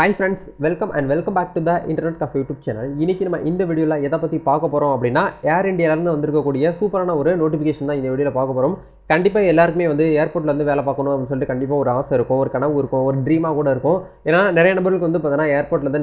Hi friends, welcome back to the Internet Cafe YouTube channel. இன்னைக்கு நம்ம இந்த வீடியோல எதை பத்தி பார்க்க போறோம் அப்படினா ஏர் இந்தியால இருந்து வந்திருக்கக்கூடிய சூப்பரான ஒரு நோட்டிஃபிகேஷன் தான் இந்த வீடியோல பார்க்க போறோம். கண்டிப்பா எல்லாருக்குமே வந்து ஏர்போர்ட்ல இருந்து வேலை பார்க்கணும் அப்படினு சொல்லிட்டு கண்டிப்பா ஒரு ஆசை இருக்கும், ஒரு கனவு இருக்கும், ஒரு ட்ரீமா கூட இருக்கும். ஏன்னா நிறைய நபர்களுக்கு வந்து பார்த்தா ஏர்போர்ட்ல இருந்து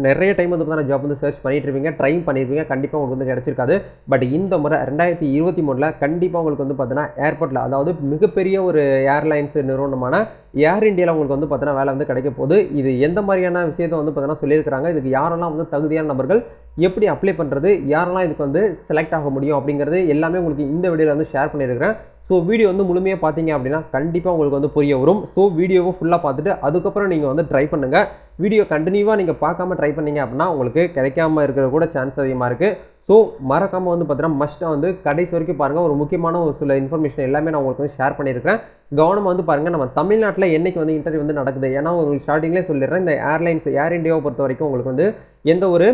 நிறைய டைம் வந்து பார்த்தா ஜாப் வந்து சர்ச் பண்ணிட்டு இருப்பீங்க, ட்ரை பண்ணிருப்பீங்க, கண்டிப்பா உங்களுக்கு வந்து கிடைச்சிருக்காது. பட் இந்த முறை 2023ல கண்டிப்பா உங்களுக்கு வந்து பார்த்தா ஏர்போர்ட்ல அதாவது மிகப்பெரிய ஒரு ஏர்லைன்ஸ் நிறுவனமான ஏர் இந்தியால உங்களுக்கு வந்து பார்த்தா வேலை வந்து கிடைக்க போகுது. இது எந்த மாதிரியான விஷயத்தை வந்து பார்த்தா சொல்லியிருக்காங்க, இதுக்கு யாரெல்லாம் வந்து தகுதியான நபர்கள் எப்படி அப்ளை பண்ணுறது, யாரெல்லாம் இதுக்கு வந்து செலக்ட் ஆக முடியும் அப்படிங்கிறது எல்லாமே உங்களுக்கு இந்த வீடியோவில் வந்து ஷேர் பண்ணியிருக்கிறேன். ஸோ வீடியோ வந்து முழுமையாக பார்த்தீங்க அப்படின்னா கண்டிப்பாக உங்களுக்கு வந்து புரிய வரும். ஸோ வீடியோவை ஃபுல்லாக பார்த்துட்டு அதுக்கப்புறம் நீங்கள் வந்து ட்ரை பண்ணுங்கள். வீடியோ கண்டினியூவாக நீங்கள் பார்க்காம ட்ரை பண்ணீங்க அப்படின்னா உங்களுக்கு கிடைக்காம இருக்கிற கூட சான்ஸ் அதிகமாக இருக்குது. ஸோ மறக்காமல் வந்து பார்த்தீங்கன்னா மஸ்ட்டாக வந்து கடைசி வரைக்கும் பாருங்கள். ஒரு முக்கியமான ஒரு சில இன்ஃபர்மேஷன் எல்லாமே நான் உங்களுக்கு வந்து ஷேர் பண்ணியிருக்கிறேன். கவனமாக வந்து பாருங்கள். நம்ம தமிழ்நாட்டில் என்றைக்கு வந்து இன்டர்வியூ வந்து நடக்குது, ஏன்னா உங்களுக்கு ஸ்டார்டிங்லேயே சொல்லிடுறேன், இந்த ஏர் இந்தியாவை பொறுத்த வரைக்கும் உங்களுக்கு வந்து எந்த ஒரு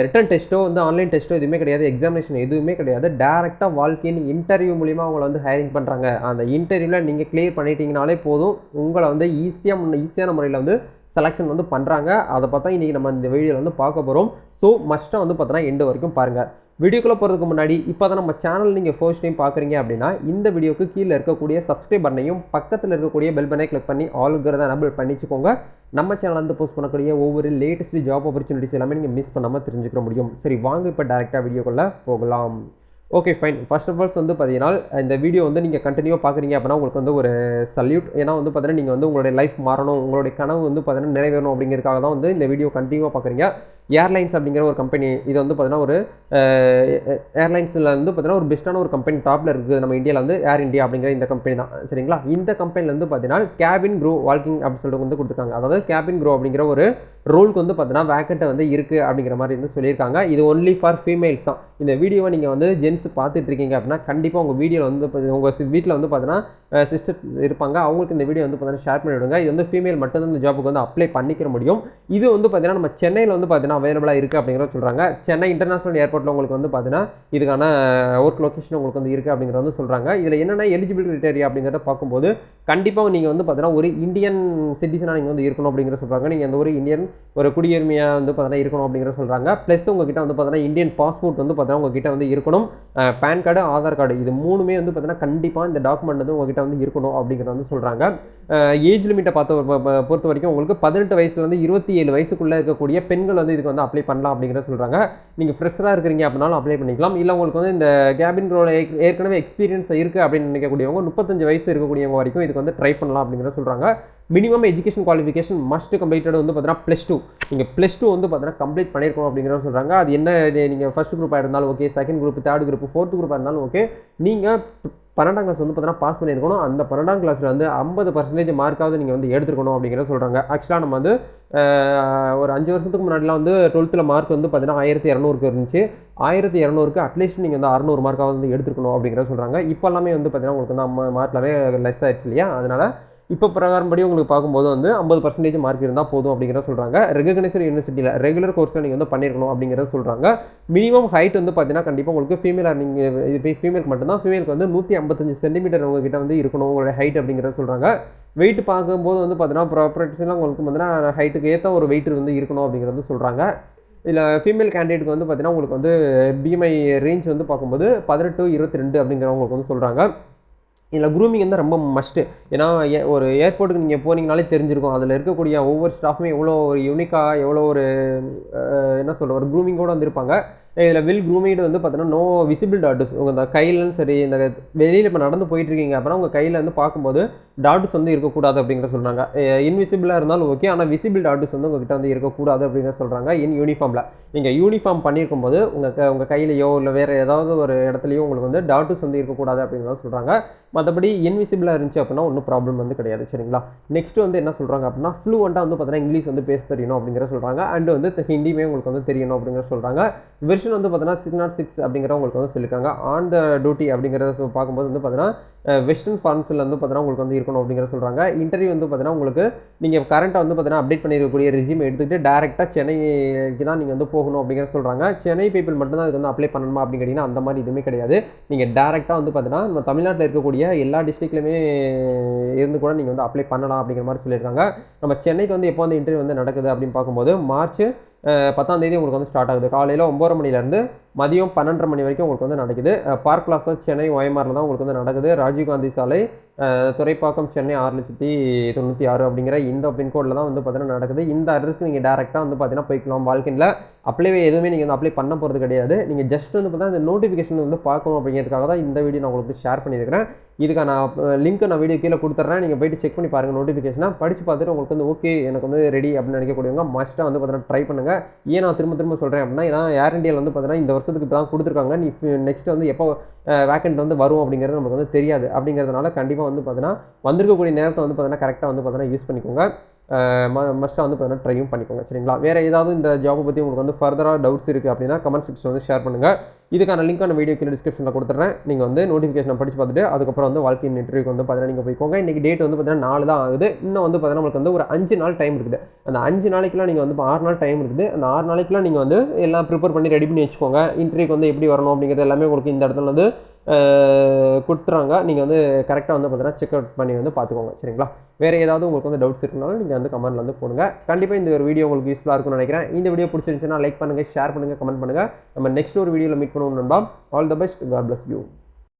ரிட்டன் டெஸ்ட்டோ வந்து ஆன்லைன் டெஸ்ட்டோ எதுவுமே கிடையாது, எக்ஸாமினேஷன் எதுவுமே கிடையாது. டேரெக்டாக வாழ்க்கையின் இன்டர்வியூ மூலிமா அவங்கள வந்து ஹையரிங் பண்ணுறாங்க. அந்த இன்டர்வியூவில் நீங்கள் கிளியர் பண்ணிட்டீங்கனாலே போதும், உங்களை வந்து ஈஸியான முறையில் வந்து செலெக்ஷன் வந்து பண்ணுறாங்க. அதை பார்த்தா இன்றைக்கி நம்ம இந்த வீடியோவில் வந்து பார்க்க போகிறோம். ஸோ மஸ்ட்டாக வந்து பார்த்தோன்னா எண்டு வரைக்கும் பாருங்கள். வீடியோக்குள்ளே போகிறதுக்கு முன்னாடி இப்போ தான் நம்ம சேனல் நீங்கள் ஃபர்ஸ்ட் டைம் பார்க்குறீங்க அப்படின்னா இந்த வீடியோக்கு கீழே இருக்கக்கூடிய சப்ஸ்கிரைப் பட்டனையும் பக்கத்தில் இருக்கக்கூடிய பெல் பட்டனை கிளிக் பண்ணி ஆளுங்கிறத எனபிள் பண்ணிச்சுக்கோங்க. நம்ம சேனல் வந்து போஸ்ட் பண்ணக்கூடிய ஒவ்வொரு லேட்டஸ்ட் ஜாப் ஆப்பர்ச்சுனிட்டிஸ் எல்லாமே நீங்கள் மிஸ் பண்ணாமல் தெரிஞ்சுக்க முடியும். சரி வாங்க இப்போ டேரெக்டாக வீடியோக்குள்ளே போகலாம். Okay fine. First of all வந்து பார்த்தீங்கன்னா இந்த வீடியோ வந்து நீங்கள் கண்டினியூவாக பார்க்குறீங்க அப்படின்னா உங்களுக்கு வந்து ஒரு சல்யூட். ஏன்னா வந்து பார்த்தீங்கன்னா நீங்கள் வந்து உங்களுடைய லைஃப் மாறணும், உங்களுடைய கனவு வந்து பார்த்தீங்கன்னா நிறைவேறணும் அப்படிங்கிறதுக்காக தான் வந்து இந்த வீடியோ கண்டினியூவாக பார்க்குறீங்க. ஏர்லைன்ஸ் அப்படிங்கிற ஒரு கம்பெனி, இது வந்து பார்த்தீங்கன்னா ஒரு ஏர்லைன்ஸில் வந்து பார்த்தீங்கன்னா ஒரு பெஸ்ட்டான ஒரு கம்பெனி டாப்பில் இருக்குது நம்ம இந்தியாவில் வந்து ஏர் இந்தியா அப்படிங்கிற இந்த கம்பெனி தான். சரிங்களா? இந்த கம்பெனியில் வந்து பார்த்தீங்கன்னா கேபின் க்ரூ வாக்கிங் அப்படின்னு சொல்லிட்டு வந்து கொடுத்துருக்காங்க. அதாவது கேபின் க்ரூ அப்படிங்கிற ஒரு ரோலுக்கு வந்து பார்த்தீங்கன்னா வேக்கண்ட்டை வந்து இருக்குது அப்படிங்கிற மாதிரி வந்து சொல்லியிருக்காங்க. இது ஒன்லி ஃபார் ஃபீமேல்ஸ் தான். இந்த வீடியோவை நீங்கள் வந்து ஜென்ஸ் பார்த்துட்டு இருக்கீங்க அப்படின்னா கண்டிப்பாக உங்கள் வீடியோவில் வந்து உங்கள் வீட்டில் வந்து பார்த்தீங்கன்னா சிஸ்டர்ஸ் இருப்பாங்க, அவங்களுக்கு இந்த வீடியோ வந்து பார்த்தீங்கன்னா ஷேர் பண்ணிவிடுங்க. இது வந்து ஃபீமேல் மட்டும் இந்த ஜாப்புக்கு வந்து அப்ளை பண்ணிக்க முடியும். இது வந்து பார்த்தீங்கன்னா நம்ம சென்னையில் வந்து பார்த்தீங்கன்னா அவைலபிளாக இருக்குது அப்படிங்கிறத சொல்கிறாங்க. சென்னை இன்டர்நேஷனல் ஏர்போர்ட்டில் உங்களுக்கு வந்து பார்த்தீங்கன்னா இதுக்கான ஒர்க் லொக்கேஷன் உங்களுக்கு வந்து இருக்குது அப்படிங்கிறத வந்து சொல்கிறாங்க. இதில் என்னென்ன எலிஜிபிள் கிரைட்டேரியா அப்படிங்கிறத பார்க்கும்போது கண்டிப்பாக நீங்கள் வந்து பார்த்தீங்கன்னா ஒரு இந்தியன் சிட்டிசனாக நீங்கள் வந்து இருக்கணும் அப்படிங்கிற சொல்கிறாங்க. நீங்கள் அந்த ஒரு இந்தியன் ஒரு குடியுரிமையாக வந்து பார்த்தீங்கன்னா இருக்கணும் அப்படிங்கிற சொல்கிறாங்க. ப்ளஸ் உங்ககிட்ட வந்து பார்த்தீங்கன்னா இந்தியன் பாஸ்போர்ட் வந்து பார்த்தீங்கன்னா உங்ககிட்ட வந்து இருக்கணும். பேன் கார்டு, ஆதார் கார்டு, இது மூணுமே வந்து பார்த்தீங்கன்னா கண்டிப்பாக இந்த டாக்குமெண்ட் வந்து உங்ககிட்ட வந்து இருக்கணும் அப்படிங்கிறத வந்து சொல்கிறாங்க. ஏஜ் லிமிட்டை பொறுத்த வரைக்கும் உங்களுக்கு 18 வயசுலேருந்து 27 வயசுக்குள்ளே இருக்கக்கூடிய பெண்கள் வந்து இதுக்கு வந்து அப்ளை பண்ணலாம் அப்படிங்கிறத சொல்கிறாங்க. நீங்கள் ஃப்ரெஷ்ஷாக இருக்கிறீங்க அப்படின்னாலும் அப்ளை பண்ணிக்கலாம். இல்லை உங்களுக்கு வந்து இந்த கேபின் ரோல ஏற்கனவே எக்ஸ்பீரியன்ஸ் இருக்குது அப்படின்னு நினைக்கக்கூடியவங்க 35 வயசு இருக்கக்கூடியவங்க வரைக்கும் இதுக்கு வந்து ட்ரை பண்ணலாம் அப்படிங்கிறத சொல்கிறாங்க. Minimum education qualification must completed வந்து பார்த்தீங்கன்னா +2. நீங்கள் +2 வந்து பார்த்தீங்கன்னா கம்ப்ளீட் பண்ணியிருக்கணும் அப்படிங்கிறத சொல்கிறாங்க. அது என்ன, நீங்கள் ஃபர்ஸ்ட் குரூப்பாக இருந்தாலும் okay, second group, third group, fourth குரூப்பாக இருந்தாலும் ஓகே, நீங்கள் 12ஆம் கிளாஸ் வந்து பார்த்தீங்கன்னா பாஸ் பண்ணியிருக்கணும். அந்த 12ஆம் கிளாஸில் வந்து 50% மார்க்காவது நீங்கள் வந்து எடுத்துருக்கணும் அப்படிங்கிறத சொல்கிறாங்க. ஆக்சுவலாக நம்ம வந்து ஒரு 5 வருஷத்துக்கு முன்னாடிலாம் வந்து 12th மார்க் வந்து பார்த்தீங்கன்னா 1200 இருந்துச்சு. 1200க்கு அட்லீஸ்ட் நீங்கள் வந்து 600 மார்க்காவது வந்து எடுத்துருக்கணும் அப்படிங்கிறத சொல்கிறாங்க. இப்போ எல்லாமே வந்து பார்த்தீங்கன்னா உங்களுக்கு வந்து மார்க் எல்லாமே லெஸ் ஆயிடுச்சு இல்லையா? அதனால் இப்போ பிரகாரம்படி உங்களுக்கு பார்க்கும்போது வந்து 50% மார்க் இருந்தால் போதும் அப்படிங்கிறத சொல்கிறாங்க. ரெகக்னைஸ்டு யூனிவர்சிட்டியில் ரெகுலர் கோர்ஸில் நீங்கள் வந்து பண்ணியிருக்கணும் அப்படிங்கிறத சொல்கிறாங்க. மினிமம் ஹைட் வந்து பார்த்தீங்கன்னா கண்டிப்பாக உங்களுக்கு ஃபீமேலாக நீங்கள் இது ஃபீமேலுக்கு மட்டும்தான், ஃபீமேலுக்கு வந்து 155 சென்டிமீட்டர் உங்ககிட்ட வந்து இருக்கணும் உங்களுடைய ஹைட் அப்படிங்கிறத சொல்கிறாங்க. வெயிட் பார்க்கும்போது வந்து பார்த்தீங்கன்னா ப்ராப்பர்ட்டிஸ்லாம் உங்களுக்கு பார்த்தீங்கன்னா ஹைட்டுக்கு ஏற்ற ஒரு வெயிட் வந்து இருக்கணும் அப்படிங்கிறது சொல்கிறாங்க. இதில் ஃபீமேல் கேண்டிடேட்டுக்கு வந்து பார்த்தீங்கன்னா உங்களுக்கு வந்து பிஎம்ஐ ரேஞ்ச் வந்து பார்க்கும்போது 18 to 22 அப்படிங்கிறவங்களுக்கு வந்து சொல்கிறாங்க. இதில் க்ரூமிங் வந்து ரொம்ப மஸ்ட்டு. ஏன்னா ஒரு ஏர்போர்ட்டுக்கு நீங்கள் போனீங்கனாலே தெரிஞ்சிருக்கும், அதில் இருக்கக்கூடிய ஒவ்வொரு ஸ்டாஃபுமே எவ்வளோ ஒரு யூனிக்காக, எவ்வளோ ஒரு என்ன சொல்கிற ஒரு க்ரூமிங்கோடு வந்திருப்பாங்க. இதில் க்ரூமிங் வந்து பார்த்தீங்கன்னா நோ விசிபிள் டாட்டூஸ். உங்கள் இந்த கையிலும் சரி, இந்த வெளியில் இப்போ நடந்து போயிட்டுருக்கீங்க அப்படின்னா உங்கள் கையில் வந்து பார்க்கும்போது டாட்டூஸ் வந்து இருக்கக்கூடாது அப்படிங்கிற சொல்கிறாங்க. இன்விசிபிளாக இருந்தாலும் ஓகே, ஆனால் விசிபிள் டாட்டூஸ் வந்து உங்கள்கிட்ட வந்து இருக்கக்கூடாது அப்படிங்கிற சொல்கிறாங்க. யூனிஃபார்மில் நீங்கள் யூனிஃபார்ம் பண்ணியிருக்கும் போது உங்கள் கையிலையோ இல்லை வேறு ஏதாவது ஒரு இடத்துலையோ உங்களுக்கு வந்து டாட்டூஸ் வந்து இருக்கக்கூடாது அப்படிங்கிறத சொல்கிறாங்க. மற்றபடி இன்விசிபிளாக இருந்துச்சு அப்படின்னா ஒன்றும் ப்ராப்ளம் வந்து கிடையாது. சரிங்களா? நெக்ஸ்ட் வந்து என்ன சொல்கிறாங்க அப்படின்னா ஃப்ளூவெண்ட்டாக வந்து பார்த்தீங்கன்னா இங்கிலீஷ் வந்து பேச தெரியணும் அப்படிங்கிற சொல்கிறாங்க. அண்ட் வந்து ஹிந்தியுமே உங்களுக்கு வந்து தெரியணும் அப்படிங்கிற சொல்கிறாங்க. வெர்ஷன் பொசிஷன் வந்து பார்த்தீங்கன்னா 606 அப்படிங்கிற உங்களுக்கு வந்து சொல்லியிருக்காங்க. ஆன் த டியூட்டி அப்படிங்கிறத பார்க்கும்போது வந்து பார்த்தீங்கன்னா வெஸ்டர்ன் ஃபார்ம்ஸில் வந்து பார்த்தீங்கன்னா உங்களுக்கு வந்து இருக்கணும் அப்படிங்கிற சொல்கிறாங்க. இன்டர்வியூ வந்து பார்த்தீங்கன்னா உங்களுக்கு நீங்கள் கரண்ட்டாக வந்து பார்த்தீங்கன்னா அப்டேட் பண்ணியிருக்கக்கூடிய ரெஸ்யூம் எடுத்துகிட்டு டேரெக்டாக சென்னைக்கு தான் நீங்கள் வந்து போகணும் அப்படிங்கிற சொல்கிறாங்க. சென்னை பீப்புள் மட்டும் தான் அதுக்கு வந்து அப்ளை பண்ணணுமா அப்படின்னு கேட்டிங்கன்னா அந்த மாதிரி எதுவுமே கிடையாது. நீங்கள் டேரெக்டாக வந்து பார்த்தீங்கன்னா நம்ம தமிழ்நாட்டில் இருக்கக்கூடிய எல்லா டிஸ்ட்ரிக்ட்லையுமே இருந்து கூட நீங்கள் வந்து அப்ளை பண்ணலாம் அப்படிங்கிற மாதிரி சொல்லியிருக்காங்க. நம்ம சென்னைக்கு வந்து எப்போ வந்து இன்டர்வியூ வந்து நடக்குது அப்படின்னு பார்க்கும்போது மார்ச் 10ஆம் தேதி உங்களுக்கு வந்து ஸ்டார்ட் ஆகுது. காலையில் 9:30 மணிலேருந்து மதியம் 12:30 மணி வரைக்கும் உங்களுக்கு வந்து நடக்குது. பார்க் பிளாஸா சென்னை OMRல தான் உங்களுக்கு வந்து நடக்குது. ராஜீவ்காந்தி சாலை, துறைப்பாக்கம், சென்னை 6,96,096 அப்படிங்கிற இந்த பின்கோடில் தான் வந்து பார்த்தீங்கன்னா நடக்குது. இந்த அட்ரஸ்க்கு நீங்கள் டேரெக்டாக வந்து பார்த்தீங்கன்னா போய்க்கலாம். வாழ்க்கையில் எதுவுமே நீங்கள் வந்து அப்ளை பண்ண போகிறது கிடையாது. நீங்கள் ஜஸ்ட் வந்து பார்த்தீங்கன்னா இந்த நோட்டிஃபிகேஷன் வந்து பார்க்கணும் அப்படிங்கிறதுக்காக தான் இந்த வீடியோ நான் உங்களுக்கு ஷேர் பண்ணியிருக்கிறேன். இதுக்கான லிங்க் நான் வீடியோ கீழே கொடுத்துட்றேன். நீங்கள் போய்ட்டு செக் பண்ணி பாருங்கள் நோட்டிஃபிகேஷனை படித்து பார்த்துட்டு உங்களுக்கு வந்து ஓகே எனக்கு வந்து ரெடி அப்படின்னு நினைக்கக்கூடியவங்க மஸ்ட்டாக வந்து பார்த்தீங்கன்னா ட்ரை பண்ணுங்கள். ஏன் நான் திரும்ப சொல்கிறேன் அப்படின்னா ஏன்னா ஏர் இண்டியாவில் வந்து பார்த்தீங்கன்னா இந்த வருஷத்துக்கு இப்போ தான் கொடுத்துருக்காங்க. நீ நெக்ஸ்ட் வந்து எப்போ வேக்கண்ட் வந்து வரும் அப்படிங்கிறது நமக்கு வந்து தெரியாது. அப்படிங்கிறதுனால கண்டிப்பாக வந்து பார்த்தீங்கன்னா வந்திருக்கக்கூடிய நேரத்தை வந்து பார்த்தீங்கன்னா கரெக்டாக வந்து பார்த்தீங்கன்னா யூஸ் பண்ணிக்கோங்க. மஸ்ட்டாக வந்து பார்த்தீங்கன்னா ட்ரையும் பண்ணிக்கோங்க. சரிங்களா? வேறு ஏதாவது இந்த ஜாப்பை பற்றி உங்களுக்கு வந்து ஃபர்தராக டவுட்ஸ் இருக்குது அப்படின்னா கமெண்ட் செக்ஷன் வந்து ஷேர் பண்ணுங்கள். இதுக்கான லிங்க்கான வீடியோ கீழே டிஸ்கிரிப்ஷனில் கொடுத்துட்றேன். நீங்கள் வந்து நோட்டிஃபிகேஷன் படித்து பார்த்துட்டு அதுக்கப்புறம் வந்து வாழ்க்கையின் இன்டர்வியூக்கு வந்து பார்த்தீங்கன்னா நீங்கள் போய்க்கோங்க. இன்றைக்கி டேட் வந்து பார்த்தீங்கன்னா 4 தான் ஆகுது. இன்னும் வந்து பார்த்தீங்கன்னா உங்களுக்கு வந்து ஒரு 5 நாள் டைம் இருக்குது. அந்த 5 நாளைக்குலாம் நீங்கள் வந்து இப்போ 6 நாள் டைம் இருக்குது. அந்த 6 நாளைக்குலாம் நீங்கள் வந்து எல்லாம் ப்ரிப்பேர் பண்ணி ரெடி பண்ணி வச்சுக்கோங்க. இன்டர்வியூக்கு வந்து எப்படி வரணும் அப்படிங்கிறது எல்லாமே உங்களுக்கு இந்த இடத்துல வந்து கொடுத்துறாங்க. நீங்கள் வந்து கரெக்டாக வந்து பார்த்தீங்கன்னா செக் அவுட் பண்ணி வந்து பார்த்துக்கோங்க. சரிங்களா? வேறு ஏதாவது உங்களுக்கு வந்து டவுட்ஸ் இருக்குனாலும் நீங்கள் வந்து கமெண்ட்டில் வந்து போடுங்க. கண்டிப்பாக இந்த ஒரு வீடியோ உங்களுக்கு யூஸ்ஃபுல்லாக இருக்கும்னு நினைக்கிறேன். இந்த வீடியோ பிடிச்சிருந்துச்சுன்னா லைக் பண்ணுங்கள், ஷேர் பண்ணுங்கள், கமெண்ட் பண்ணுங்கள். நம்ம நெக்ஸ்ட் ஒரு வீடியோவில் மீட் பண்ணுவோம் நண்பா. All the best. God bless you.